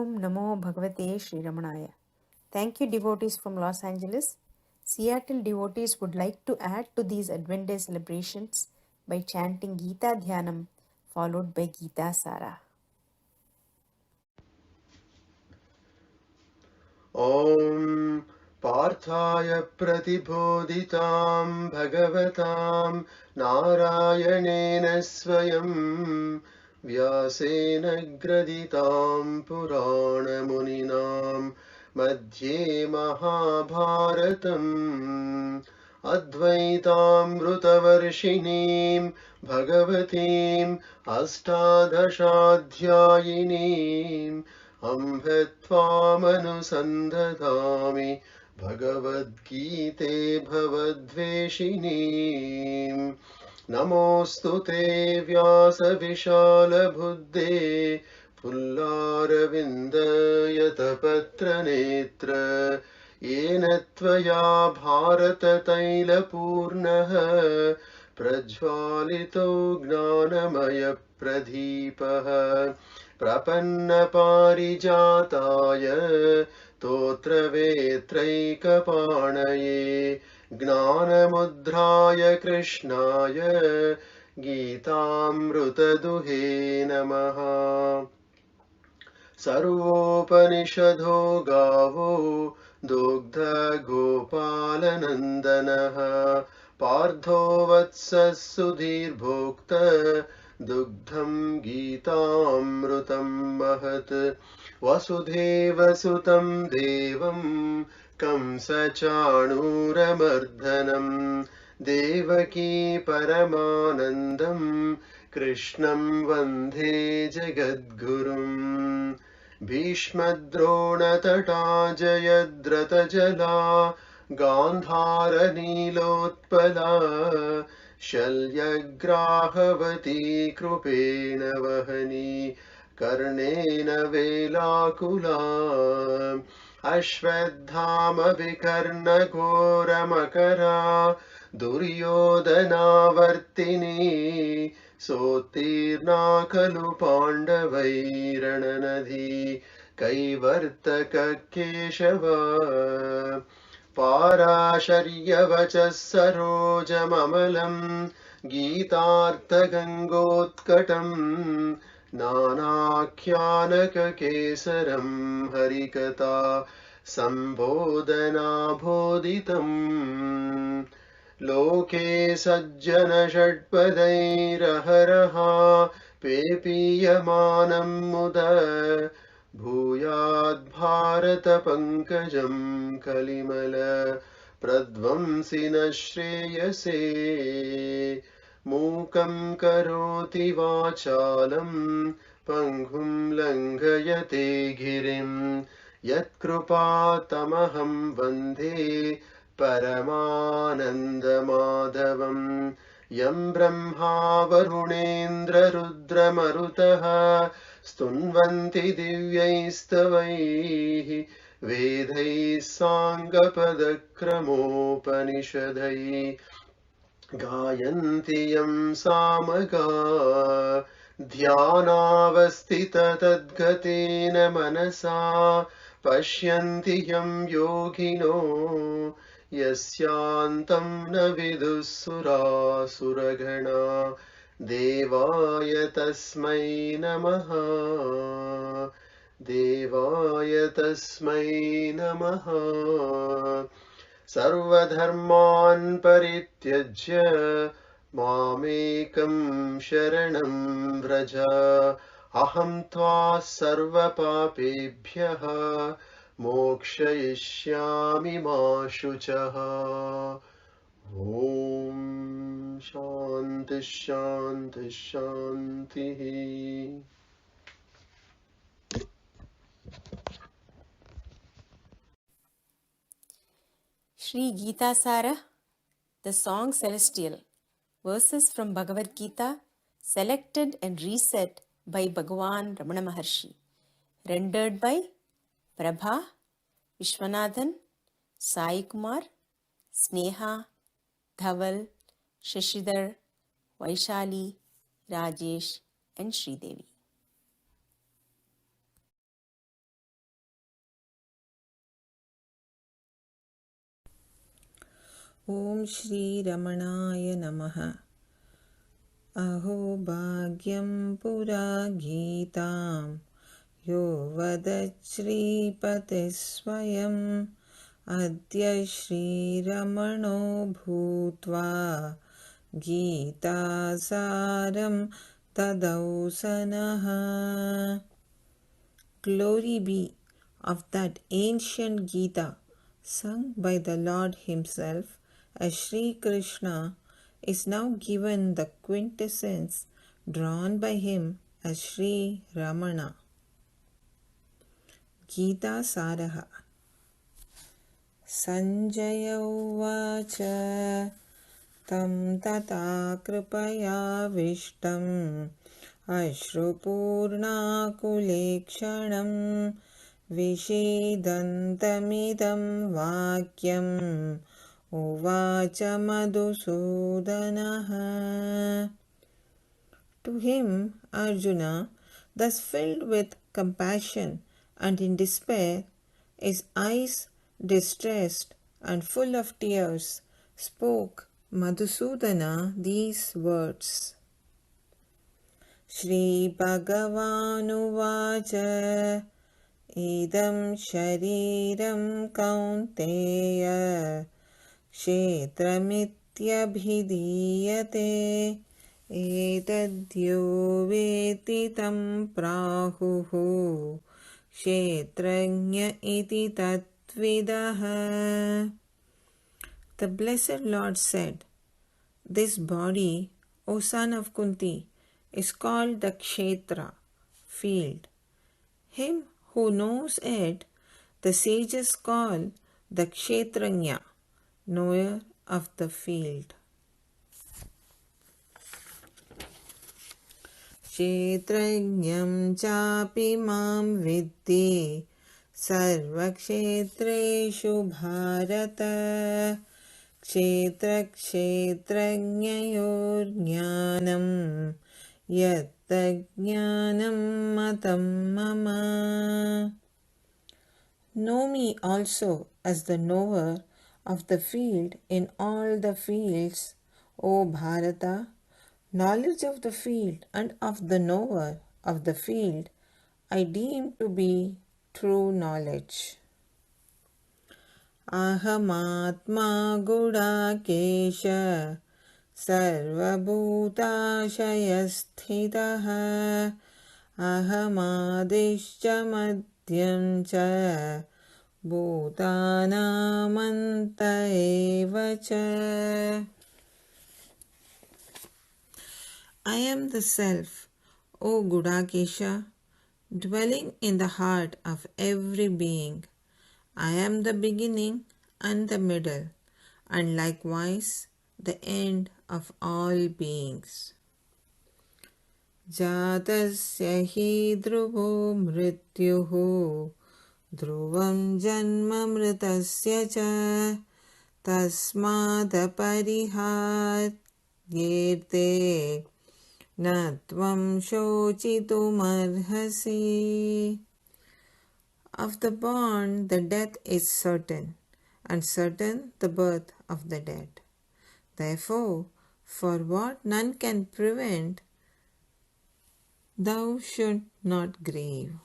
Om Namo Bhagavate Sri Ramanaya. Thank you, devotees from Los Angeles. Seattle devotees would like to add to these Advent Day celebrations by chanting Gita Dhyanam followed by Gita Sara. ॐ पार्थाय प्रतिबोधितां भगवतां नारायणेन स्वयं व्यासेन ग्रथितां पुराणमुनिनां मध्ये महाभारतम् अद्वैतामृतवर्षिणीं भगवतीम् अष्टादशाध्यायिनीम् अम्भ त्वामनुसन्दधामि भगवद्गीते भवद्वेषिणीम् नमोऽस्तु ते व्यासविशालबुद्धे पुल्लारविन्दयतपत्रनेत्र येन त्वया भारततैलपूर्णः प्रज्वालितो ज्ञानमयप्रदीपः प्रपन्नपारिजाताय तोत्रवेत्रैकपाणये ज्ञानमुद्राय कृष्णाय गीतामृतदुहे नमः। सर्वोपनिषदो गावो दुग्धगोपालनन्दनः पार्थो वत्सः सुधीर्भोक्त दुग्धं गीतामृतं महत् वसुदेवसुतं देवं कंसचाणूरमर्दनं देवकी परमानन्दं कृष्णं वन्दे जगद्गुरुम् भीष्मद्रोणतटा जयद्रथजला गान्धारनीलोत्पला शल्यग्राहवती कृपेण वहनी कर्णेन वेलाकुला अश्वत्थामविकर्णघोरमकरा दुर्योधनावर्तिनी सोत्तीर्णा खलु पाण्डवैरणनदी कैवर्तककेशव पाराशर्यवचः सरोजममलं गीतार्थगङ्गोत्कटम् नानाख्यानककेसरं हरिकथा सम्बोधनाबोधितम् लोके सज्जनषट्पदैरहरः पेपीयमानं मुदा भूयाद्भारतपङ्कजं कलिमल प्रध्वंसिन श्रेयसे मूकं करोति वाचालं पङ्गुं लङ्घयते गिरिं यत्कृपातमहं वन्दे परमानन्दमाधवम् यं ब्रह्मा वरुणेन्द्ररुद्रमरुतः स्तुन्वन्ति दिव्यैस्तवैः वेदैः साङ्गपदक्रमोपनिषदैः गायन्ति यं सामगा ध्यानावस्थिततद्गतेन मनसा पश्यन्ति यं योगिनो यस्यान्तं न विदुः सुरासुरगणा देवाय तस्मै नमः देवाय तस्मै नमः। सर्वधर्मान् परित्यज्य मामेकं शरणं व्रज अहं त्वा सर्वपापेभ्यः मोक्षयिष्यामि मा शुचः। ॐ शान्ति शान्ति शान्तिः। Shri Gita Sara, the song Celestial, verses from Bhagavad Gita, selected and reset by Bhagavan Ramana Maharshi, rendered by Prabha, Vishwanathan, Sai Kumar, Sneha, Dhaval, Shashidhar, Vaishali, Rajesh and Sridevi. ॐ श्रीरमणाय नमः। अहो भाग्यं पुरा गीतां यो वदच्छ्रीपतिः स्वयम् अद्य श्रीरमणो भूत्वा गीतासारं तदौसनः। Glory be of that ancient Gita sung by the Lord himself as Sri Krishna is now given the quintessence drawn by him as Sri Ramana. Gita Saraha. Sanjaya Uvacha Tam Tata Kripayavishtam अश्रुपूर्णाकुलेक्षणं विषीदन्तमिदं वाक्यम् उवाच मधुसूदनः। To him, Arjuna, thus filled with compassion and in despair, his eyes distressed and full of tears, spoke Madhusudana these words. श्रीभगवानुवाच इदं शरीरं कौन्तेय क्षेत्रमित्यभिधीयते एतद्यो वेत्ति तं प्राहुः क्षेत्रज्ञ इति तत्विदः। The blessed Lord said, "This body, O son of Kunti, is called the Kshetra, field. Him who knows it, the sages call the Kshetranya, knower of the field. Kshetranyam chapi mam viddhi sarvakshetreshu bharata kshetra kshetragnyayor jnanam yattajnanam matam mama." Know me also as the knower of the field in all the fields, O Bharata. Knowledge of the field and of the knower of the field I deem to be true knowledge. Ahamatma gudakesha sarvabhutashayasthitaha ahamadishcha madhyam cha bhutanamanta eva cha. I am the Self, O Gudakesha, dwelling in the heart of every being. I am the beginning and the middle, and likewise the end of all beings. Jatasya hi dhruvo mrityuhu dhruvam janma mritasya cha tasmadapariharyete na tvam shocitumarhasi. Of the born the death is certain, and certain the birth of the dead. Therefore, for what none can prevent, thou should not grieve.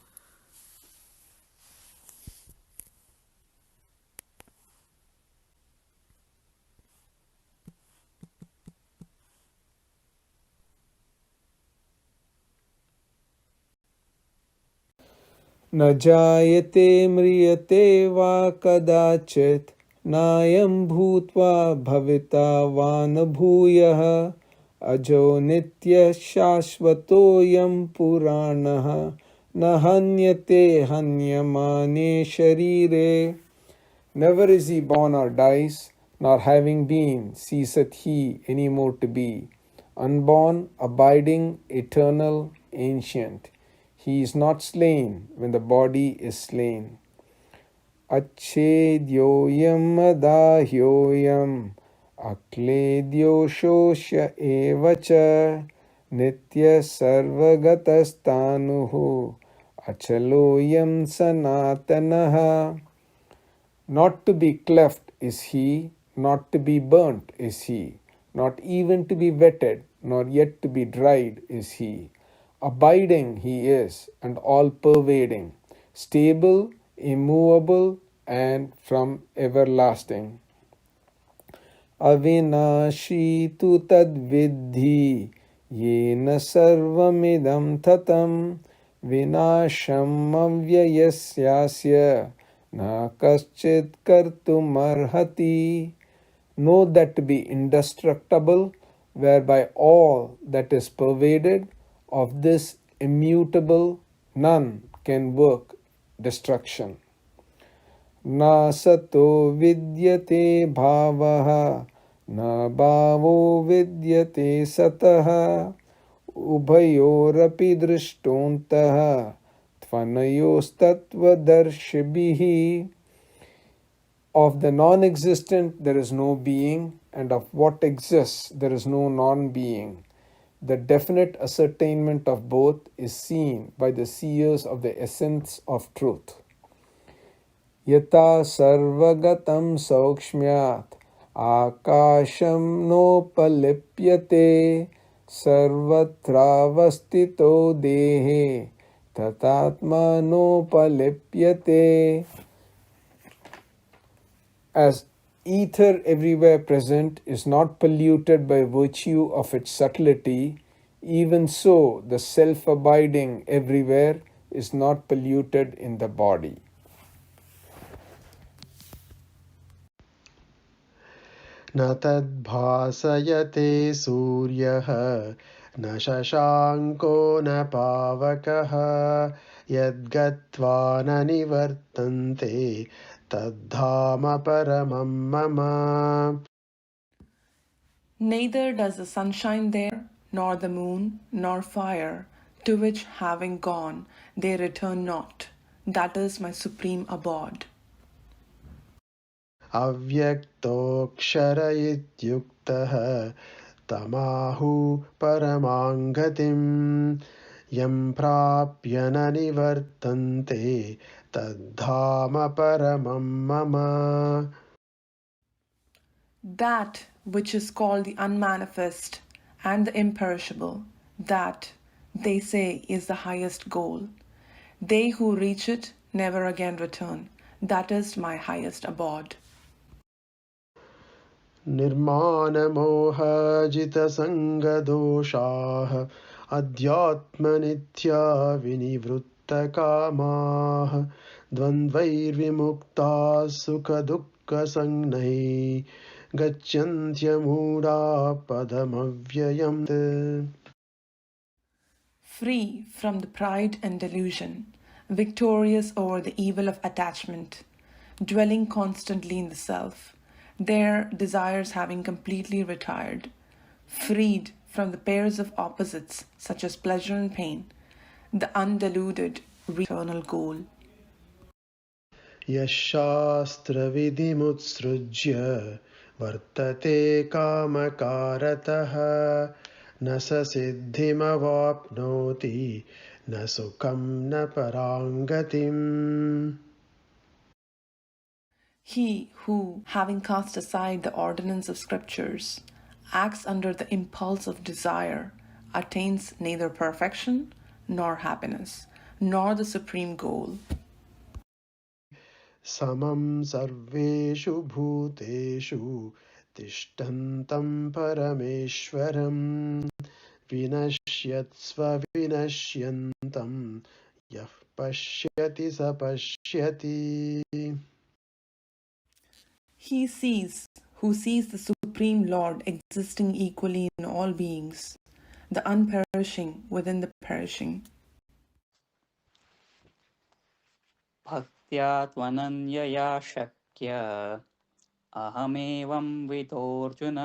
न जायते म्रियते वा कदाचित् नायं भूत्वा भविता वा न भूयः अजो नित्यः शाश्वतोऽयं पुराणः न हन्यते हन्यमाने शरीरे. Never is he born or dies, nor having been ceaseth he any more to be. Unborn, abiding, eternal, ancient. He is not slain when the body is slain. Achedyoyam adahyoyam akledyo shosya evacha nitya sarvagatastanuhu achaloyam sanatanaha. Not to be cleft is he, not to be burnt is he, not even to be wetted, nor yet to be dried is he. Abiding he is, and all pervading, stable, immovable, and from everlasting. Avinashi tu tadvidhi yena sarvamidam tatam vinasham avyayasyasya na kaschit kartumarhati. Know that to be indestructible, whereby all that is pervaded, of this immutable none can work destruction. Na sato vidyate bhavaha, na bhavo vidyate sataha, ubhayorapi drishtontaha, tvanayostatvadarshibhihi. Of the non-existent there is no being, and of what exists there is no non-being. The definite ascertainment of both is seen by the seers of the essence of truth. Yata sarvagatam saukshmyat akasham nopalipyate sarvatravastito dehe tatatma nopalipyate. As ether everywhere present is not polluted by virtue of its subtlety, even so the self-abiding everywhere is not polluted in the body. न तद्भासयते सूर्यः न शशाङ्को न पावकः यद्गत्वा न निवर्तन्ते तद्धाम परमं मम. Neither does the sun shine there, nor the moon, nor fire, to which having gone they return not. That is my supreme abode. अव्यक्तोऽक्षर इत्युक्तः तमाहुः परमां गतिम् यं प्राप्य न निवर्तन्ते तद्धाम परमं मम. That which is called the unmanifest and the imperishable, that, they say, is the highest goal. They who reach it never again return. That is my highest abode. निर्माणमोहजितसङ्गदोषाः अध्यात्मनित्या विनिवृत्तकामाः द्वन्द्वैर्विमुक्ताः सुखदुःखसंज्ञैः गच्छन्त्यमूढा पदमव्ययम्. Free from the pride and delusion, victorious over the evil of attachment, dwelling constantly in the self, their desires having completely retired, freed from the pairs of opposites such as pleasure and pain, the undeluded eternal goal. यशास्त्रविधिमुत्सृज्य वर्तते कामकारतः न स सिद्धिमवाप्नोति न सुखं न परां गतिम्. He who, having cast aside the ordinance of scriptures, acts under the impulse of desire, attains neither perfection nor happiness, nor the supreme goal. समं सर्वेषु भूतेषु तिष्ठन्तं परमेश्वरं विनश्यत्स्व विनश्यन्तं यः पश्यति स पश्यति. He sees, who sees the Supreme Lord existing equally in all beings, the unperishing within the perishing. भक्त्या त्वनन्यया शक्य अहमेवं विधोऽर्जुन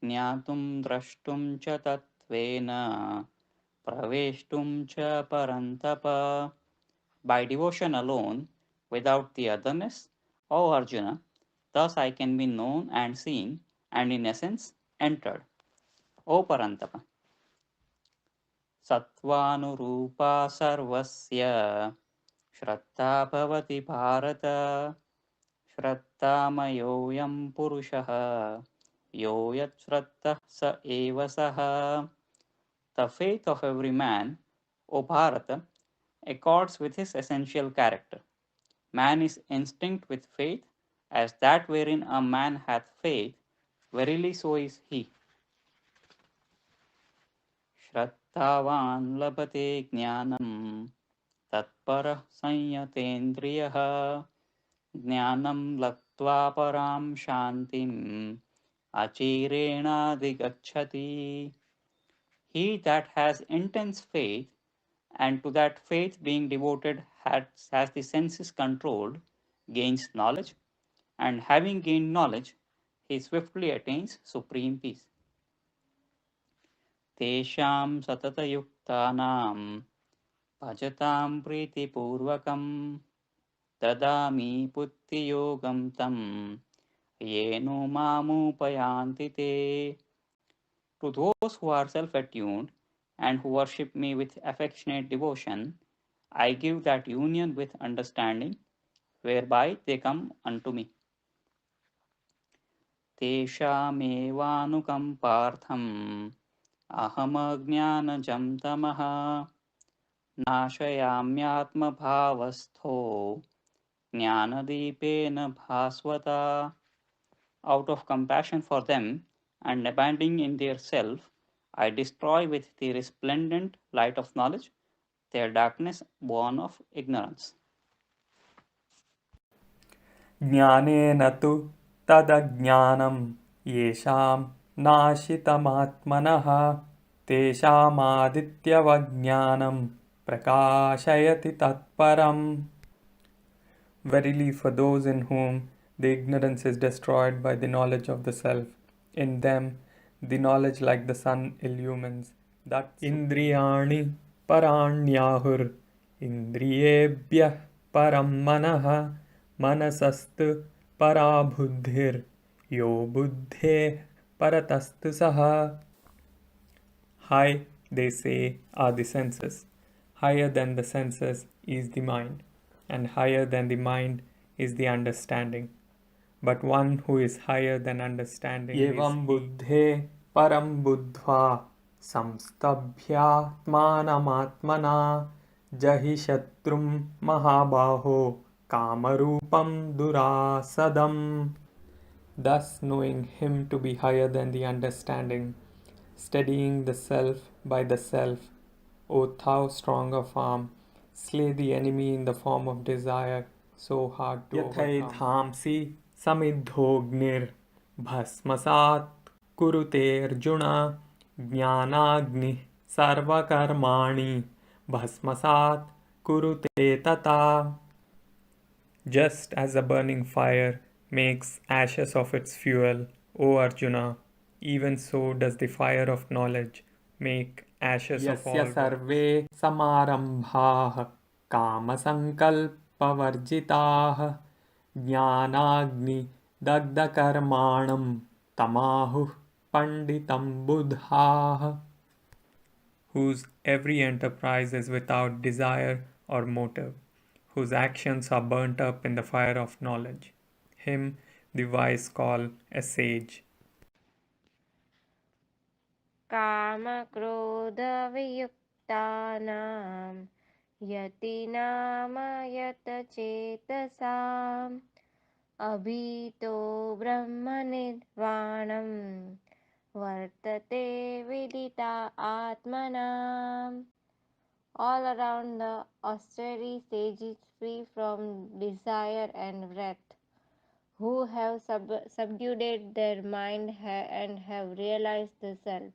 ज्ञातुं द्रष्टुं च तत्त्वेन प्रवेष्टुं च परन्तप. By devotion alone, without the otherness, O Arjuna, thus I can be known and seen, and in essence entered. O Parantapa, सत्त्वानुरूपा सर्वस्य श्रद्धा भवति भारत श्रद्धामयोऽयं पुरुषः यो यच्छ्रद्धः स एव सः. The faith of every man, O Bharata, accords with his essential character. Man is instinct with faith, as that wherein a man hath faith, verily so is he. श्रद्धावान् लभते ज्ञानं तत्परः संयतेन्द्रियः ज्ञानं लब्ध्वा परां शान्तिम् अचिरेणाधिगच्छति. He that has intense faith, and to that faith being devoted has the senses controlled, gains knowledge, and having gained knowledge, he swiftly attains supreme peace. तेषां सततयुक्तानां भजतां प्रीतिपूर्वकं ददामि बुद्धियोगं तं येनो मामुपयान्ति ते. To those who are self-attuned and who worship me with affectionate devotion, I give that union with understanding, whereby they come unto me. तेषामेवानुकम्पार्थम् अहमज्ञानजं तमः नाशयाम्यात्मभावस्थो ज्ञानदीपेन भास्वता. Out of compassion for them and abandoning in their self, I destroy with the resplendent light of knowledge their darkness born of ignorance. ज्ञानेन तु तदज्ञानं येषां नाशितमात्मनः तेषामादित्यवज्ञानं प्रकाशयति तत्परम्. Verily, for those in whom the ignorance is destroyed by the knowledge of the self, in them the knowledge like the sun illumines. That Indriyani paranyahur indriyebhyah param manah manasastu parabuddhir yo buddhe paratastu saha. High, they say, are the senses. Higher than the senses is the mind, and higher than the mind is the understanding. But one who is higher than understanding Evam buddhe param buddhva samstabhyatmanamatmana jahi shatrum mahabaho kamarupam durasadam. Thus, knowing him to be higher than the understanding, steadying the self by the self, O thou strong of arm, slay the enemy in the form of desire, so hard to overcome. Yathaithamsi samidhognir bhasmasat kurute arjuna jnanagni sarvakarmani bhasmasat kurute tata. Just as a burning fire makes ashes of its fuel, O Arjuna, even so does the fire of knowledge make ashes of all. Yasya sarve samarambhaah kamasankalpavarjitaah jnanagni dagdakarmanam tamahuh panditam buddhaah. Whose every enterprise is without desire or motive, whose actions are burnt up in the fire of knowledge. Him the wise call a sage. कामक्रोधवियुक्तानां यतीनामयतचेतसाम् अभीतो ब्रह्मनिर्वाणं वर्तते विदिता आत्मनाम्. All around the austere sages free from desire and wrath, who have subdued their mind and have realized the self,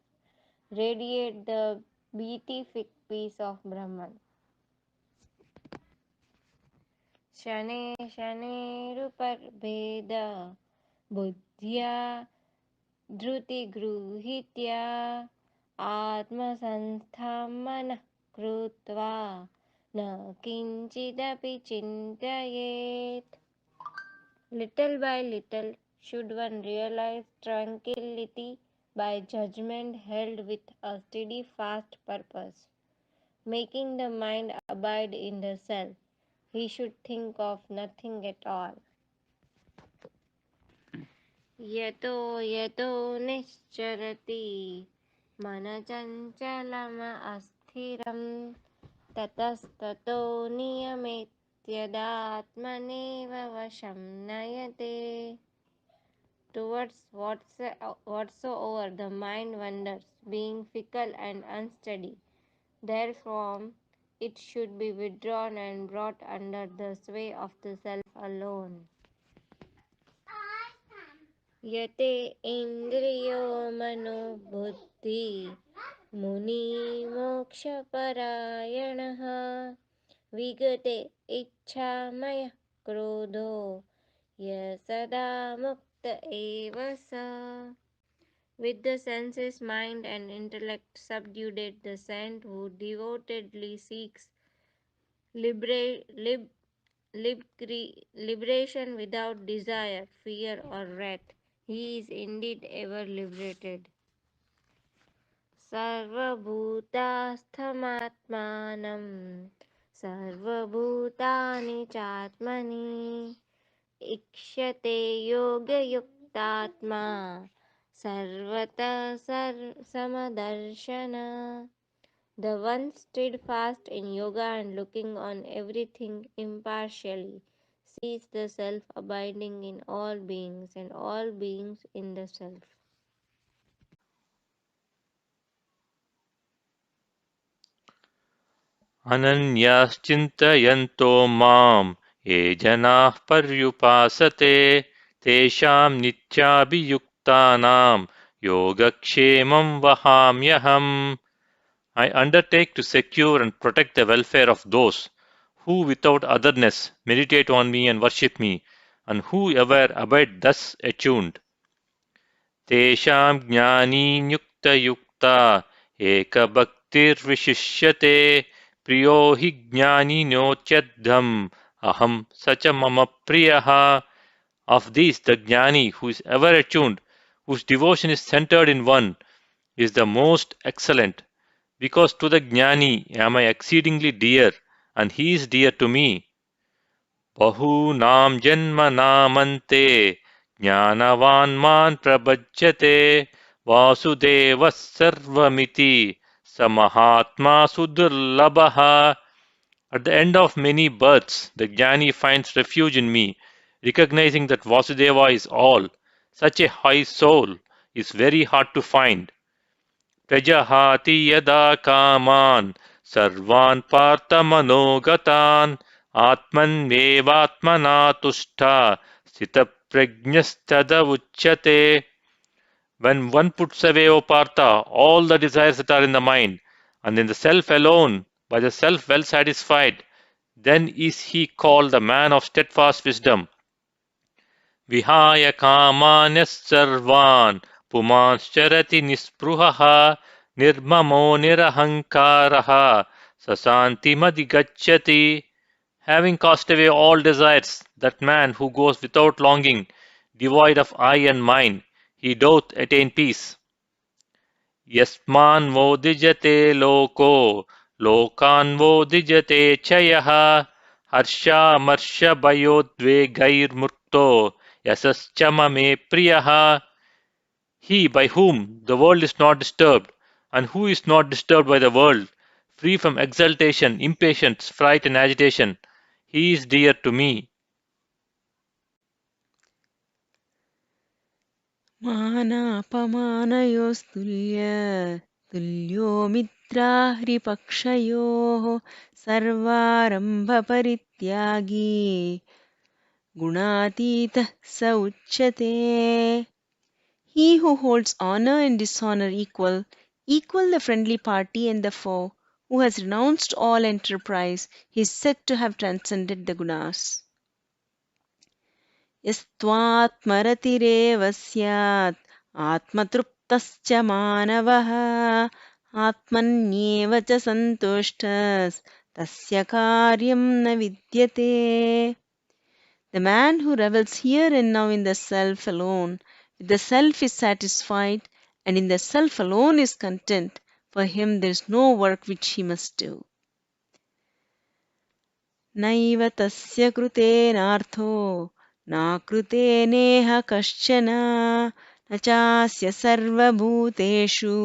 radiate the beatific peace of Brahman. शने शनेरुपभेद बुद्ध्या धृतिगृहीत्या आत्मसंस्थां मनः कृत्वा न किंचिदपि चिन्तयेत्. Little by little should one realize tranquility by judgment held with a steady fast purpose, making the mind abide in the self. He should think of nothing at all. यतो यतो निश्चरति मनचञ्चलम् अस्थिरं ततस्ततो नियमेत्यदात्मनेव वशं नयते. Towards whatsoever the mind wanders, being fickle and unsteady, therefrom it should be withdrawn and brought under the sway of the self alone. यते इन्द्रियो मनोबुद्धि मुनिमोक्षपरायणः विगते इच्छामयः क्रोधो य सदा मुक्त एव स. With the senses, mind, and intellect subdued, the saint who devotedly seeks liberation without desire, fear, or wrath, he is indeed ever liberated. सर्वभूतास्थमात्मानं सर्वभूतानि चात्मनि इक्षते योगयुक्तात्मा सर्वतः समदर्शन. The one steadfast in yoga and looking on everything impartially sees the self abiding in all beings and all beings in the self. अनन्याश्चिन्तयन्तो माम् ये जनाः पर्युपासते तेषां नित्याभियुक्तानां योगक्षेमं वहाम्यहम्. I undertake to secure and protect the welfare of those who without otherness meditate on me and worship me, and who ever abide thus attuned. Tesham jnani nyukta yukta ekabhaktirvishishyate priyo hi jnani nochaddham aham sacha mama priyaha. Of these, the jnani who is ever attuned, whose devotion is centered in one, is the most excellent. Because to the jnani am I exceedingly dear, and he is dear to me. Bahunam janmanamante jnanavan man prabhajyate vasudevas sarvamiti samahatma sudurlabha. At the end of many births, the jnani finds refuge in me, recognizing that Vasudeva is all. Such a high soul is very hard to find. Prajahati yada kaman sarvan parthamanogataan atman mevatmana tushta sita prajnastada uchyate. When one puts away, O Partha, all the desires that are in the mind, and in the self alone, by the self well satisfied, then is he called the man of steadfast wisdom. Vihaya kamanyas sarvan pumanscharati nispruhaha nirmamo nirahankaraha sasantimadigachyati. Having cast away all desires, that man who goes without longing, devoid of I and mine, he doth attain peace. Yasman vodijate loko lokan vodijate chayaha harsha marsha bayodvegair murto yasaschama me priyaha. He by whom the world is not disturbed, and who is not disturbed by the world, free from exultation, impatience, fright and agitation, he is dear to me. मानापमानयोस्तुल्य तुल्यो मित्राहृपक्षयोः सर्वारम्भपरित्यागी गुणातीतः स उच्यते. He who holds honor and dishonor equal the friendly party and the foe, who has renounced all enterprise, he is said to have transcended the gunas. यस्त्वात्मरतिरेव स्यात् आत्मतृप्तश्च मानवः आत्मन्येव च सन्तुष्टस्तस्य कार्यं न विद्यते. The man who revels here and now in the self alone, with the self is satisfied, and in the self alone is content, for him there is no work which he must do. नैव तस्य कृतेनार्थो नाकृते नेह कश्चन न चास्य सर्वभूतेषु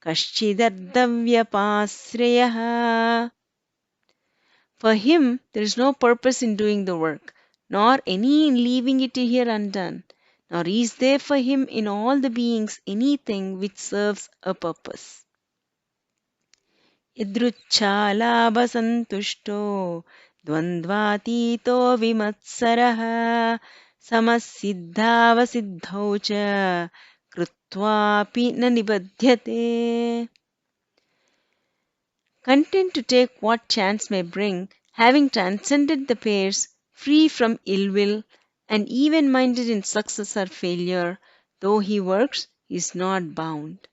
कश्चिदर्थव्यपाश्रयः. For him there is no purpose in doing the work, nor any in leaving it here undone, nor is there for him in all the beings anything which serves a purpose. यदृच्छालाभसन्तुष्टो द्वन्द्वातीतो विमत्सरः समसिद्धावसिद्धौ च कृत्वापि न निबध्यते. Content to take what chance may bring, having transcended the pairs, free from ill will, and even-minded in success or failure, though he works, is not bound.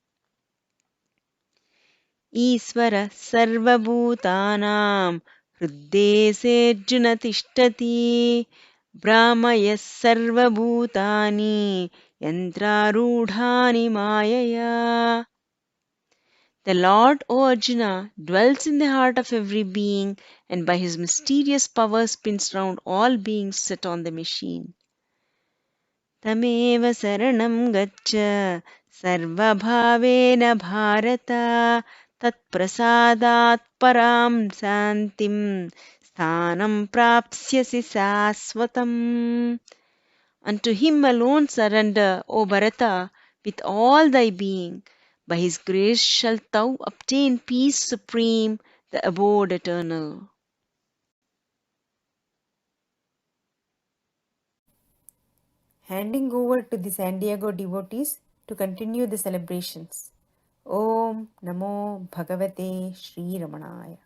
ईश्वर सर्वभूतानां हृद्देशेऽर्जुन तिष्ठति भ्रामयः सर्वभूतानि यन्त्रारूढानि मायया. The Lord, O Arjuna, dwells in the heart of every being and by his mysterious power spins round all beings set on the machine. Tameva saranam gaccha sarvabhavena bharata tat prasadat param santim sthanam prapsyasi sasvatam. Unto him alone surrender, O Bharata, with all thy being. By his grace shalt thou obtain peace supreme, the abode eternal. Handing over to the San Diego devotees to continue the celebrations. Om Namo Bhagavate Sri Ramanaya.